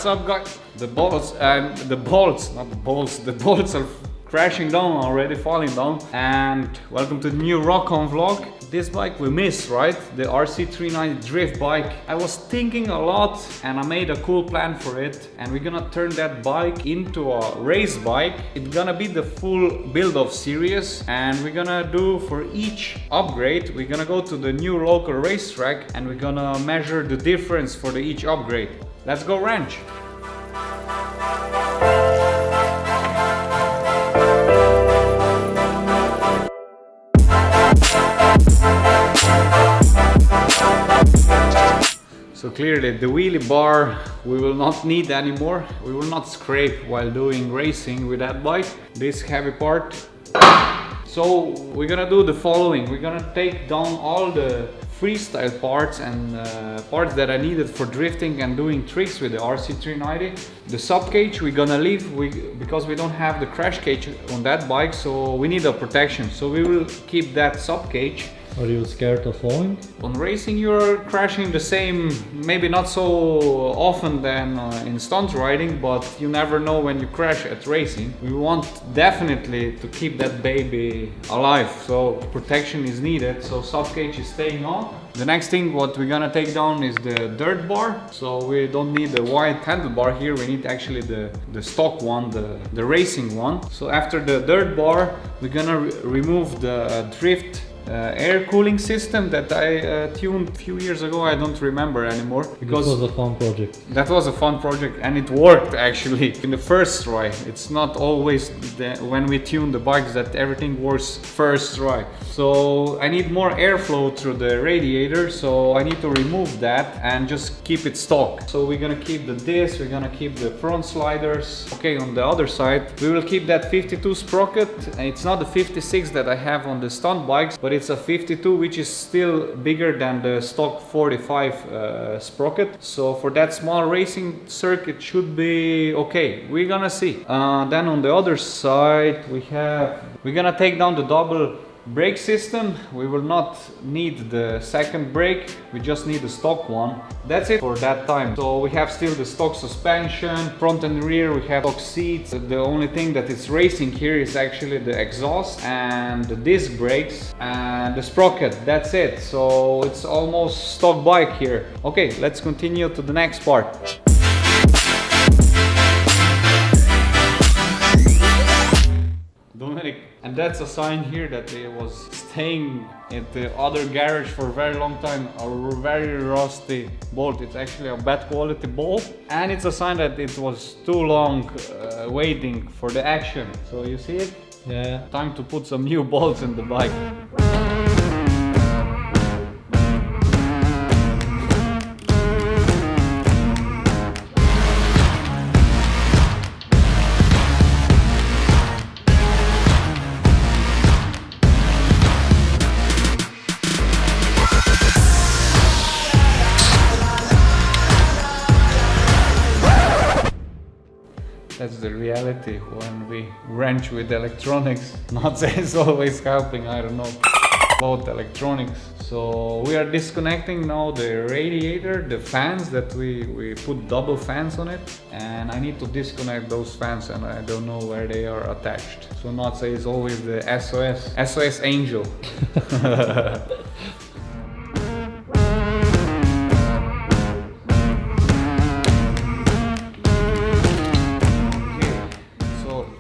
What's up, guys? The bolts and the bolts, not the bolts, the bolts are crashing down already, falling down. And welcome to the new Rockon vlog. This bike we missed, right? The RC390 drift bike. I was thinking a lot and I made a cool plan for it, and we're gonna turn that bike into a race bike. It's gonna be the full build of series, and we're gonna do for each upgrade, we're gonna go to the new local racetrack and we're gonna measure the difference for the each upgrade. Let's go wrench. So clearly the wheelie bar we will not need anymore. We will not scrape while doing racing with that bike, this heavy part. So we're gonna do the following. We're gonna take down all the freestyle parts and parts that I needed for drifting and doing tricks with the RC390. The sub cage we're gonna leave because we don't have the crash cage on that bike, so we need a protection. So we will keep that sub cage. Are you scared of falling? On racing you're crashing the same, maybe not so often than in stunt riding, but you never know when you crash at racing. We want definitely to keep that baby alive, so protection is needed, so sub cage is staying on. The next thing what we're gonna take down is the dirt bar. So we don't need the wide handlebar here, we need actually the stock one, the racing one. So after the dirt bar we're gonna remove the drift air cooling system that I tuned a few years ago. I don't remember anymore because it was a fun project. That was a fun project and it worked actually in the first try. It's not always when we tune the bikes that everything works first try. So I need more airflow through the radiator, so I need to remove that and just keep it stock. So we're gonna keep the disc, we're gonna keep the front sliders. Okay, on the other side we will keep that 52 sprocket. It's not the 56 that I have on the stunt bikes, but it's a 52, which is still bigger than the stock 45 sprocket. So for that small racing circuit should be okay. We're gonna see. Then on the other side we're gonna take down the double brake system. We will not need the second brake, we just need the stock one. That's it for that time. So we have still the stock suspension, front and rear, we have stock seats. The only thing that is racing here is actually the exhaust and the disc brakes and the sprocket. That's it. So it's almost stock bike here. Okay, let's continue to the next part. And that's a sign here that it was staying at the other garage for a very long time, a very rusty bolt. It's actually a bad quality bolt, and it's a sign that it was too long waiting for the action. So you see it? Yeah. Time to put some new bolts in the bike. That's the reality when we wrench with electronics. Not that it's always helping, I don't know about electronics. So we are disconnecting now the radiator, the fans that we put double fans on it, and I need to disconnect those fans and I don't know where they are attached. So not say it's always the SOS angel.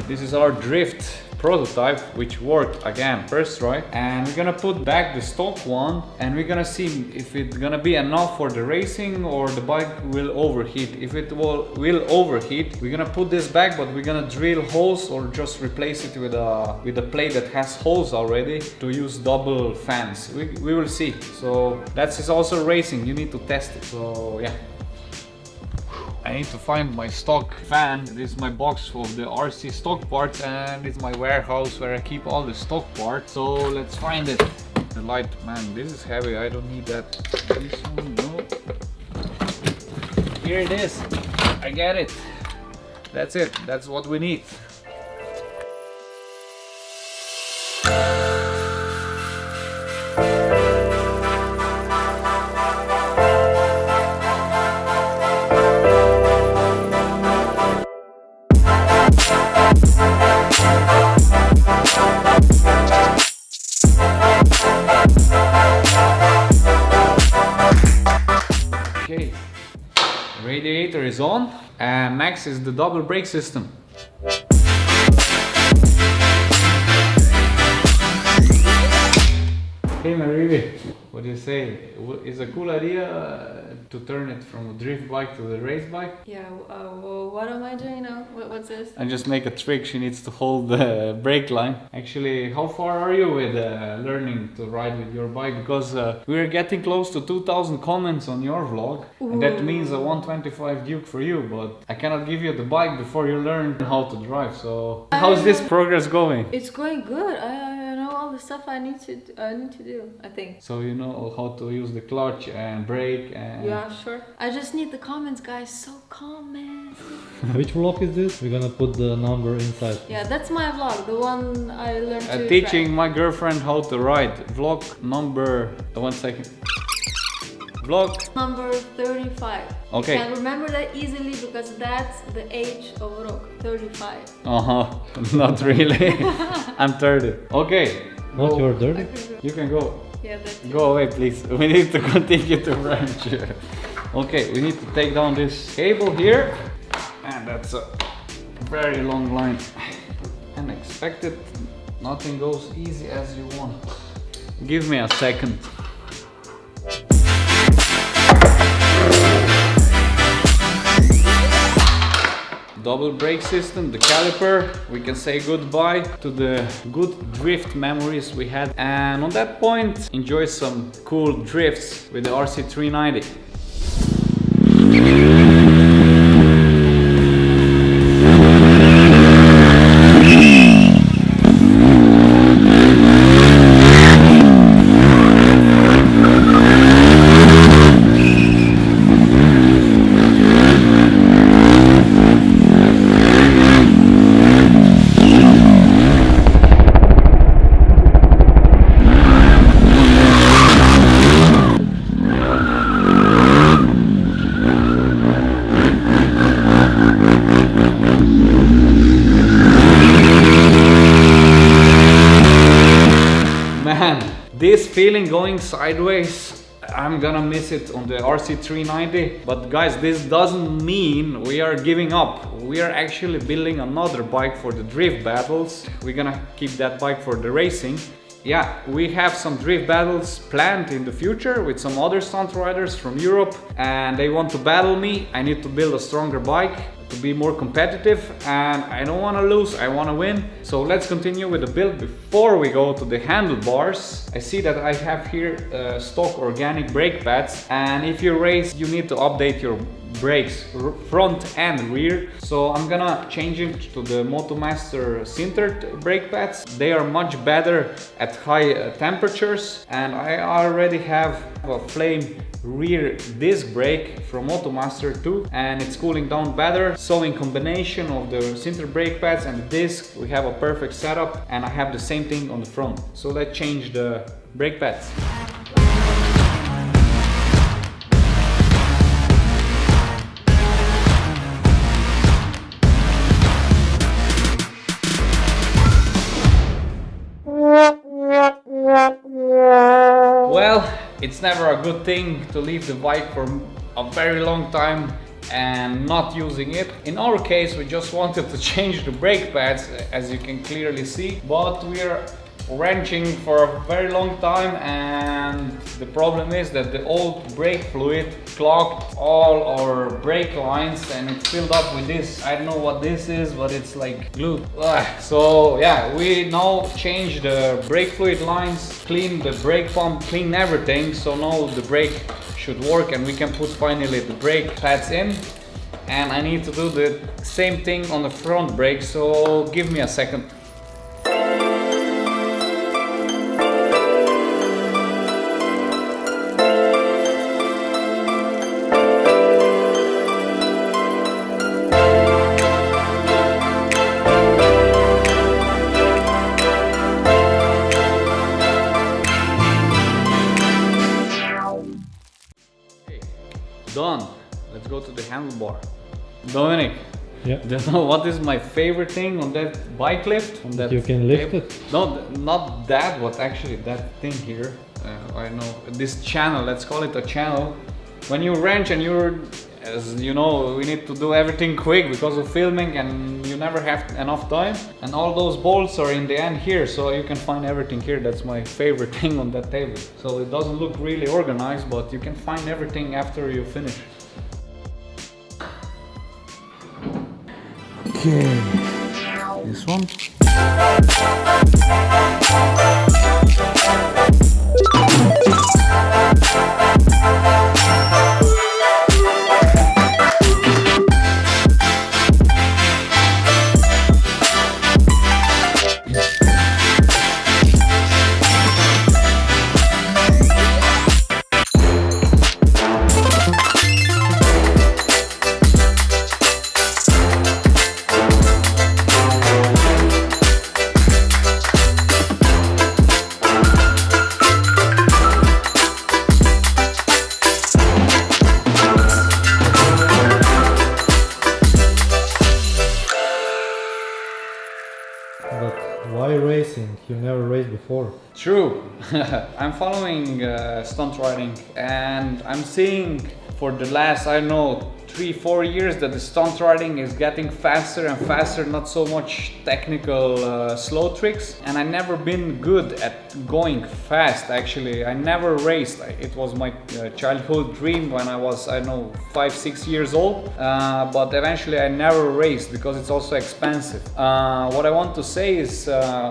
This is our drift prototype, which worked again first try, and we're gonna put back the stock one and we're gonna see if it's gonna be enough for the racing or the bike will overheat. If it will overheat, we're gonna put this back, but we're gonna drill holes or just replace it with a plate that has holes already to use double fans. We will see. So that's also racing, you need to test it. So yeah, I need to find my stock fan. This is my box of the RC stock parts, and it's my warehouse where I keep all the stock parts. So let's find it. The light, man, this is heavy. I don't need that. This one, no. Here it is. I get it. That's it. That's what we need. is on, and next is the double brake system. Hey Marivi, what do you say? Is a cool idea to turn it from a drift bike to the race bike? Yeah, well, what am I doing now? What's this? And just make a trick, she needs to hold the brake line. Actually, how far are you with learning to ride with your bike? Because we're getting close to 2000 comments on your vlog. And that means a 125 Duke for you, but I cannot give you the bike before you learn how to drive. So how's this progress going? It's going good. I know all the stuff I need to do, I think. So you know how to use the clutch and brake and... Yeah, sure. I just need the comments, guys. So comment. Which vlog is this? We're gonna put the number inside. Yeah, that's my vlog. The one I learned to teaching drive. my girlfriend how to ride. Vlog number... 1 second. Vlog Number 35. Okay. You can remember that easily because that's the age of Rok. 35. Not really. I'm 30. Okay. Not Go. your dirty? You can go. Yeah, that's it. Go away, please. We need to continue to wrench. Okay, we need to take down this cable here. And that's a very long line. Unexpected. Nothing goes easy as you want. Give me a second. Double brake system, the caliper, we can say goodbye to the good drift memories we had, and on that point enjoy some cool drifts with the RC390. Man, this feeling going sideways, I'm gonna miss it on the RC390. But guys, this doesn't mean we are giving up. We are actually building another bike for the drift battles. We're gonna keep that bike for the racing. Yeah, we have some drift battles planned in the future with some other stunt riders from Europe, and they want to battle me. I need to build a stronger bike to be more competitive, and I don't want to lose, I want to win. So let's continue with the build before we go to the handlebars. I see that I have here stock organic brake pads, and if you race you need to update your brakes, front and rear. So I'm gonna change it to the MotoMaster sintered brake pads. They are much better at high temperatures, and I already have a flame rear disc brake from MotoMaster 2, and it's cooling down better. So in combination of the sintered brake pads and the disc, we have a perfect setup, and I have the same thing on the front. So let's change the brake pads. Well, it's never a good thing to leave the bike for a very long time and not using it. In our case, we just wanted to change the brake pads, as you can clearly see, but we are wrenching for a very long time, and the problem is that the old brake fluid clogged all our brake lines, and it's filled up with this. I don't know what this is, but it's like glue. So yeah, we now change the brake fluid lines, clean the brake pump, clean everything, so now the brake should work and we can put finally the brake pads in. And I need to do the same thing on the front brake, so give me a second. Done. Let's go to the handlebar. Dominic, Yeah. do you know what is my favorite thing on that bike lift? On that You can lift table? it? No, not that, but actually that thing here. I know this channel. Let's call it a channel. When you wrench and you're As you know, we need to do everything quick because of filming and you never have enough time. And all those bolts are in the end here, so you can find everything here. That's my favorite thing on that table. So it doesn't look really organized, but you can find everything after you finish. Okay, this one. But why racing? You never raced before. True. I'm following stunt riding and I'm seeing for the last, I don't know, 3-4 years that the stunt riding is getting faster and faster, not so much technical slow tricks. And I never been good at going fast actually. I never raced. It was my childhood dream when I was, I don't know, 5-6 years old. But eventually I never raced because it's also expensive. What I want to say is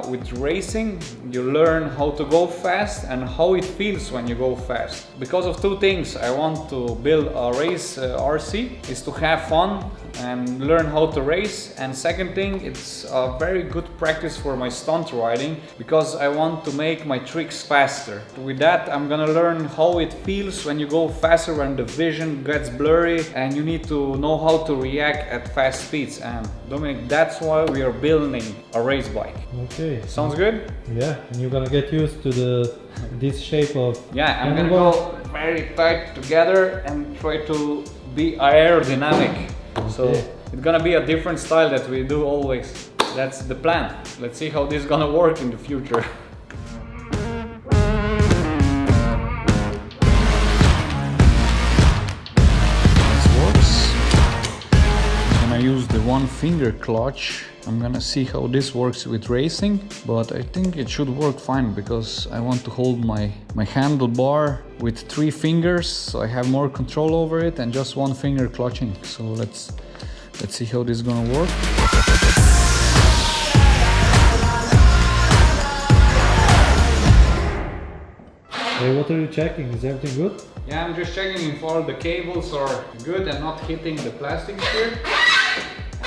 with racing, you learn how to go fast and how it feels when you go fast. Because of two things, I want to build a race RC, is to have fun and learn how to race, and second thing, it's a very good practice for my stunt riding because I want to make my tricks faster. With that, I'm gonna learn how it feels when you go faster, when the vision gets blurry and you need to know how to react at fast speeds. And Dominic, that's why we are building a race bike. Okay. Sounds good? Yeah, and you're gonna get used to this shape of... Yeah, I'm gonna go very tight together and try to be aerodynamic. Okay. So it's gonna be a different style that we do always. That's the plan. Let's see how this is gonna work in the future. This works. I'm gonna use the one finger clutch. I'm gonna see how this works with racing, but I think it should work fine because I want to hold my handlebar with 3 fingers, so I have more control over it, and just one finger clutching. So let's see how this is gonna work. Hey, what are you checking? Is everything good? Yeah, I'm just checking if all the cables are good and not hitting the plastic here.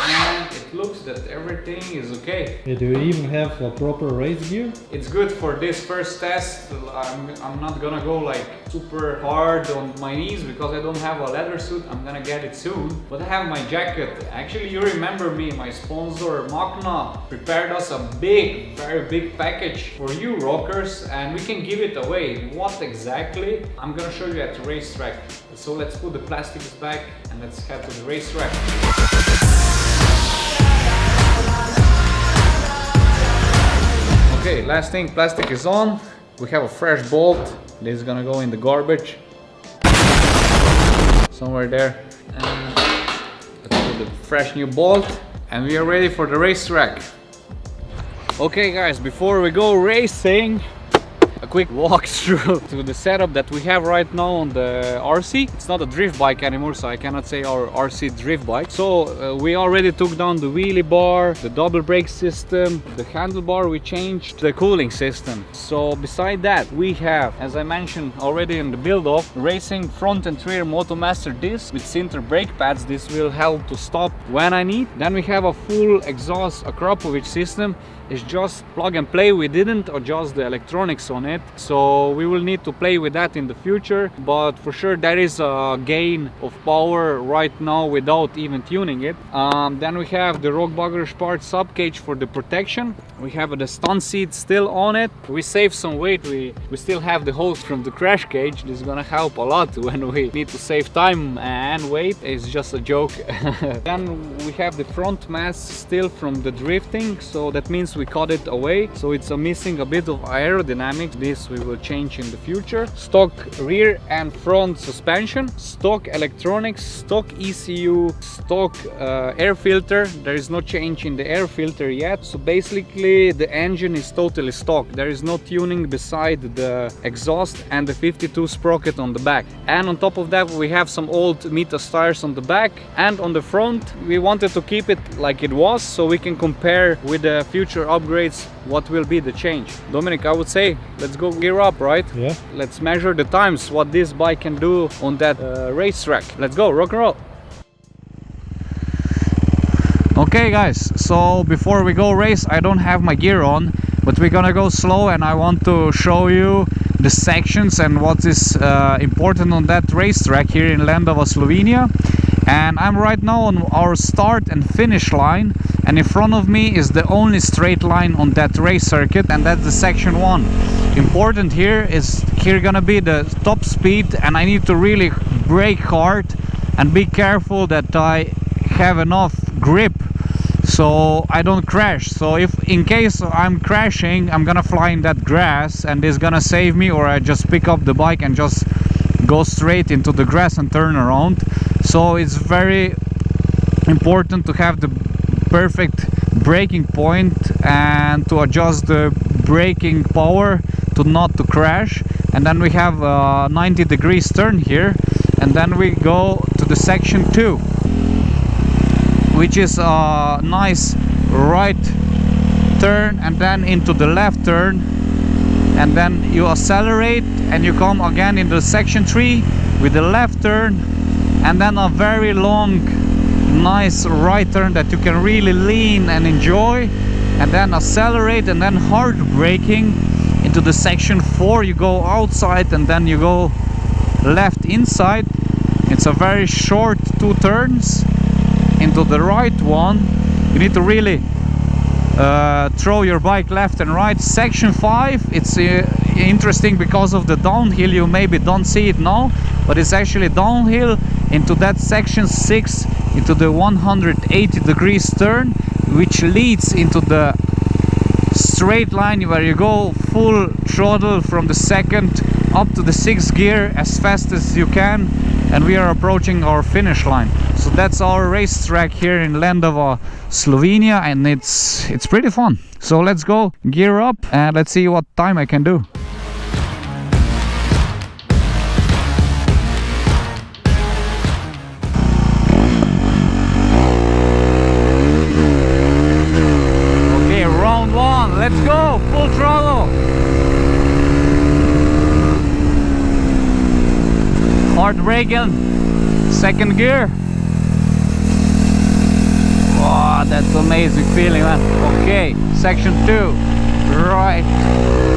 And it looks that everything is okay. Yeah, do you even have a proper race gear? It's good for this first test. I'm not gonna go like super hard on my knees because I don't have a leather suit. I'm gonna get it soon. But I have my jacket. Actually, you remember me, my sponsor Magna prepared us a very big package for you rockers, and we can give it away. What exactly? I'm gonna show you at the racetrack. So let's put the plastics back and let's head to the racetrack. Okay, last thing, plastic is on. We have a fresh bolt. This is gonna go in the garbage. Somewhere there. And let's put the fresh new bolt. And we are ready for the racetrack. Okay guys, before we go racing, a quick walkthrough to the setup that we have right now on the RC. It's not a drift bike anymore, so I cannot say our RC drift bike. So we already took down the wheelie bar, the double brake system, the handlebar. We changed the cooling system. So beside that, we have, as I mentioned already in the build-off, racing front and rear Motomaster disc with Sinter brake pads. This will help to stop when I need. Then we have a full exhaust Akrapovic system. It's just plug and play. We didn't adjust the electronics on it, so we will need to play with that in the future, but for sure there is a gain of power right now without even tuning it. Then we have the Rockbagger Sport sub cage for the protection. We have the stun seat still on it. We saved some weight. We still have the hose from the crash cage. This is gonna help a lot when we need to save time and weight. It's just a joke. Then we have the front mass still from the drifting, so that means we cut it away. So it's missing a bit of aerodynamics. This we will change in the future. Stock rear and front suspension, stock electronics, stock ECU, stock air filter. There is no change in the air filter yet. So basically the engine is totally stock. There is no tuning beside the exhaust and the 52 sprocket on the back. And on top of that we have some old Mitas tires on the back, and on the front we wanted to keep it like it was so we can compare with the future upgrades what will be the change. Dominic, I would say let's go gear up, right? Yeah. Let's measure the times what this bike can do on that racetrack. Let's go, rock and roll. Okay guys, so before we go race, I don't have my gear on, but we're gonna go slow and I want to show you the sections and what is important on that racetrack here in Lendava, Slovenia. And I'm right now on our start and finish line, and in front of me is the only straight line on that race circuit, and that's the section 1. Important here is here gonna be the top speed, and I need to really brake hard and be careful that I have enough grip so I don't crash. So if in case I'm crashing, I'm gonna fly in that grass and it's gonna save me, or I just pick up the bike and just go straight into the grass and turn around. So it's very important to have the perfect braking point and to adjust the braking power to not to crash. And then we have a 90 degrees turn here, and then we go to the section 2, which is a nice right turn and then into the left turn, and then you accelerate and you come again into section 3 with the left turn, and then a very long nice right turn that you can really lean and enjoy, and then accelerate and then hard braking into the section 4. You go outside and then you go left inside. It's a very short 2 turns into the right one. You need to really throw your bike left and right. Section 5, it's interesting because of the downhill. You maybe don't see it now, but it's actually downhill into that section 6, into the 180 degrees turn, which leads into the straight line where you go full throttle from the second up to the 6th gear as fast as you can, and we are approaching our finish line. So that's our racetrack here in Lendava, Slovenia, and it's pretty fun. So let's go gear up and let's see what time I can do. Okay, round 1, let's go, full throttle. Hard braking, 2nd gear. Wow, that's amazing feeling, man. Okay, section 2, right,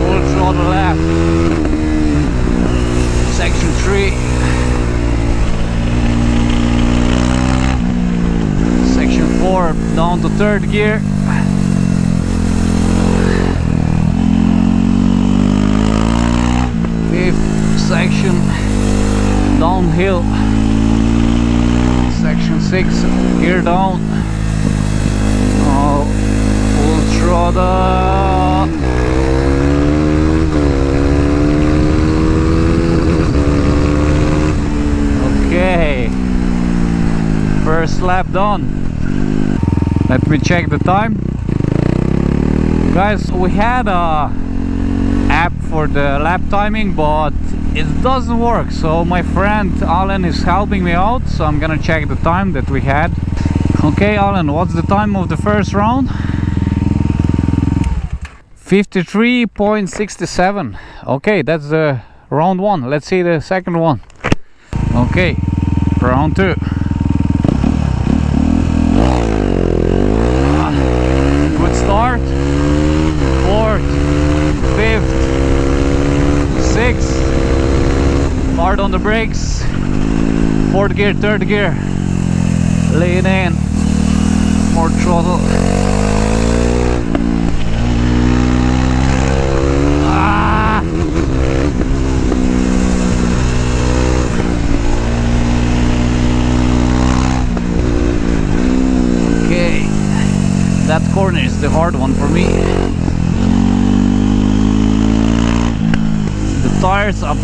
full throttle left. Section 3, section 4, down to 3rd gear. Fifth section, downhill. Section 6, gear down. Oh, full throttle. Okay, first lap done. Let me check the time. Guys, we had a app for the lap timing, but it doesn't work, so my friend Alan is helping me out, so I'm gonna check the time that we had. Okay, Alan, what's the time of the first round? 53.67. Okay, that's the round 1. Let's see the second one. Okay, round 2. Good start. 4th, 5th, 6th. Hard on the brakes. 4th gear, 3rd gear. Lean in. More throttle. the hard one for me. The tires are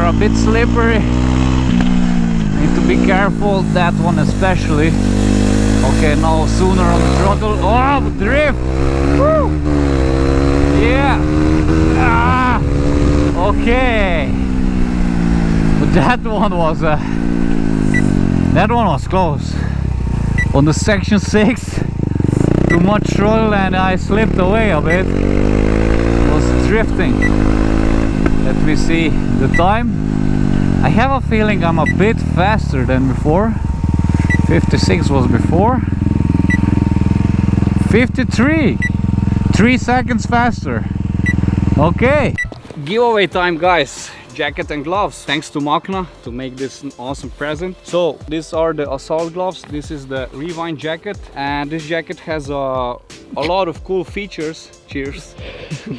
a bit slippery. Need to be careful, that one especially. Okay, now sooner on the throttle. Oh, drift! Woo! Yeah! Ah! Okay! But that one was close. On the section 6, too much throttle and I slipped away a bit. Was drifting. Let me see the time. I have a feeling I'm a bit faster than before. 56 was before. 53! 3 seconds faster. Okay. Giveaway time, guys. Jacket and gloves. Thanks to Makna to make this an awesome present. So these are the assault gloves. This is the Rewind jacket, and this jacket has a lot of cool features. Cheers.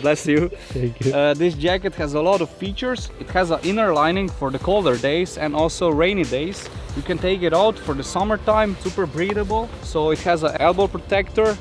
Bless you. Thank you. This jacket has a lot of features. It has an inner lining for the colder days and also rainy days. You can take it out for the summertime. Super breathable. So it has an elbow protector,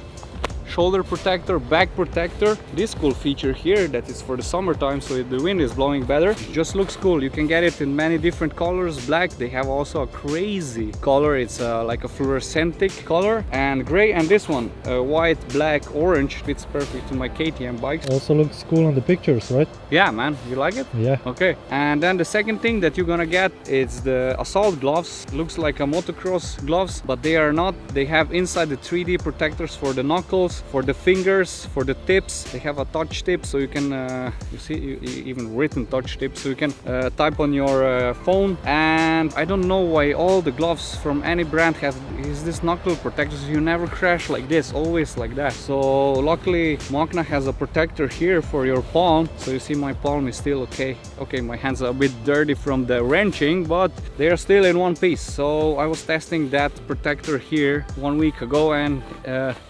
shoulder protector, back protector. This cool feature here that is for the summertime, so the wind is blowing better. It just looks cool. You can get it in many different colors. Black, they have also a crazy color. It's like a fluorescentic color, and gray, and this one white, black, orange fits perfect to my KTM bikes. Also looks cool on the pictures, right? Yeah, man, you like it? Yeah. Okay, and then the second thing that you're gonna get is the assault gloves. Looks like a motocross gloves, but they are not. They have inside the 3D protectors for the knuckles, for the fingers, for the tips. They have a touch tip, so you can you see, even written touch tip, so you can type on your phone. And I don't know why all the gloves from any brand have this knuckle protector, so you never crash like this, always like that. So luckily Makna has a protector here for your palm, so you see my palm is still okay. Okay, my hands are a bit dirty from the wrenching, but they are still in one piece. So I was testing that protector here 1 week ago, and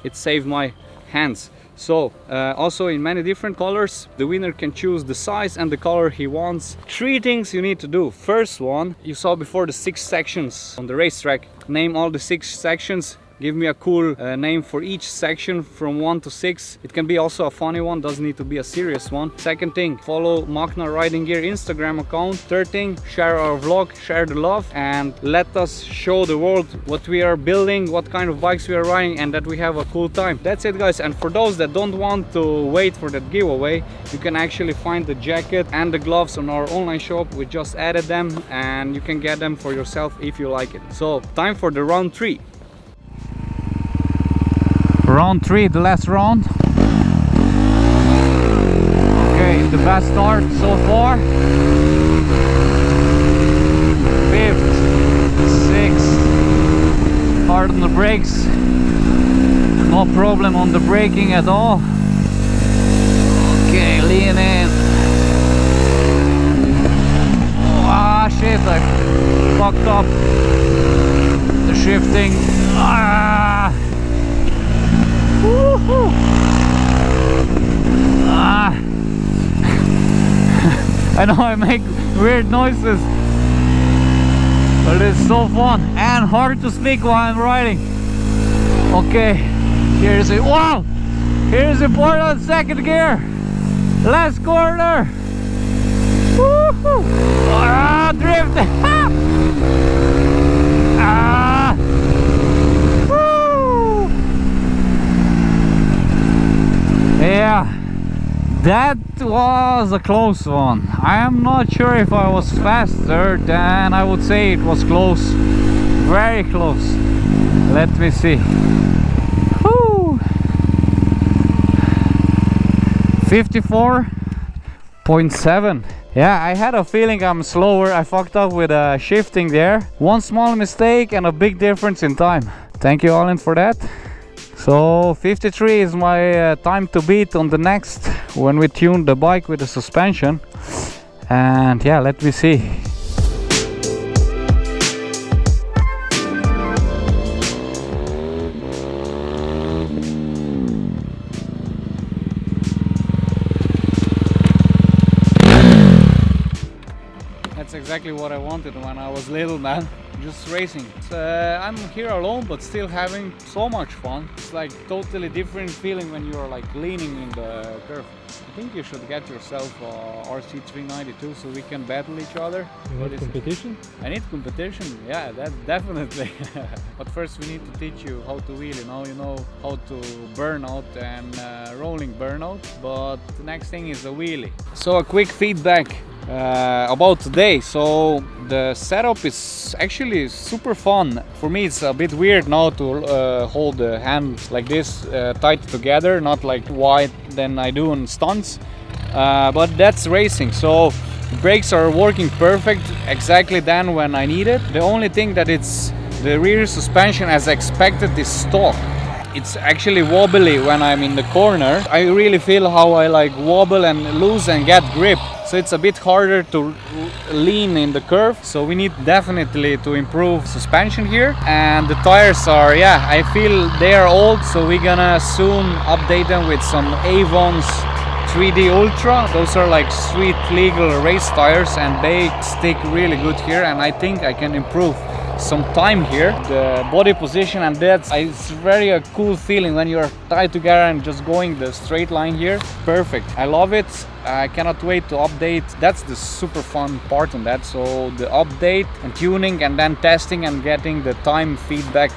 it saved my hands. So also in many different colors, the winner can choose the size and the color he wants. 3 things you need to do. First one, you saw before the 6 sections on the racetrack. Name all the 6 sections. Give me a cool name for each section from 1 to 6. It can be also a funny one, doesn't need to be a serious one. Second thing, follow Makna Riding Gear Instagram account. Third thing, share our vlog, share the love, and let us show the world what we are building, what kind of bikes we are riding, and that we have a cool time. That's it, guys. And for those that don't want to wait for that giveaway, you can actually find the jacket and the gloves on our online shop. We just added them, and you can get them for yourself if you like it. So time for the round 3. Round 3, the last round. Okay, the best start so far. 5th, 6th. Hard on the brakes. No problem on the braking at all. Okay, lean in. Ah, shit, I fucked up the shifting. Ah! Woohoo! Ah. I know I make weird noises, but it's so fun and hard to speak while I'm riding. Okay, here's it. Wow! Here's important second gear. Last corner. Woohoo! Ah, drift! Ah! Woo! Yeah, that was a close one. I am not sure if I was faster, then I would say it was close. Very close. Let me see. Woo! 54.7. Yeah, I had a feeling I'm slower. I fucked up with shifting there. One small mistake and a big difference in time. Thank you, Alan, for that. So 53 is my time to beat on the next, when we tune the bike with the suspension. And yeah, let me see. That's exactly what I wanted when I was little, man. just racing. I'm here alone, but still having so much fun. It's like totally different feeling when you're like leaning in the curve. I think you should get yourself a RC392 so we can battle each other. You need competition? I need competition, yeah, that definitely. But first we need to teach you how to wheel. Now you know how to burnout and rolling burnout. But the next thing is a wheelie. So a quick feedback about today. So the setup is actually super fun. For me it's a bit weird now to hold the hand like this tight together, not like wide than I do on stunts, but that's racing. So the brakes are working perfect exactly then when I need it. The only thing that it's the rear suspension as expected is stock. It's actually wobbly when I'm in the corner. I really feel how I like wobble and lose and get grip. So it's a bit harder to lean in the curve. So we need definitely to improve suspension here. And the tires are, yeah, I feel they are old. So we're gonna soon update them with some Avon's 3D Ultra. Those are like street legal race tires and they stick really good here. And I think I can improve some time here, the body position, and it's very a cool feeling when you're tied together and just going the straight line here. Perfect, I love it. I cannot wait to update. That's the super fun part on that. So the update and tuning and then testing and getting the time feedback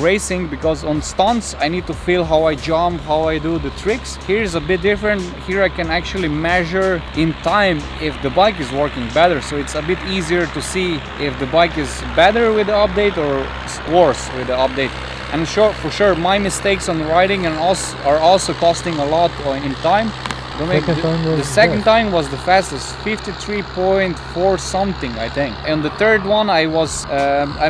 racing, because on stunts I need to feel how I jump, how I do the tricks. Here is a bit different. Here I can actually measure in time if the bike is working better, so it's a bit easier to see if the bike is better with the update or worse with the update. And for sure my mistakes on riding and are also costing a lot in time. The second time was the fastest, 53.4 something I think. And the third one I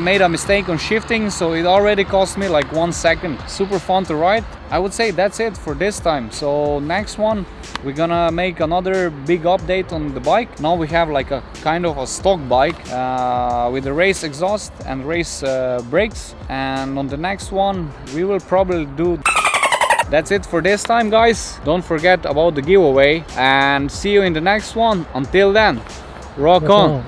made a mistake on shifting, so it already cost me like 1 second. Super fun to ride. I would say that's it for this time. So next one we're gonna make another big update on the bike. Now we have like a kind of a stock bike with a race exhaust and race brakes. And on the next one we will probably do. That's it for this time, guys. Don't forget about the giveaway and see you in the next one. Until then, rock on.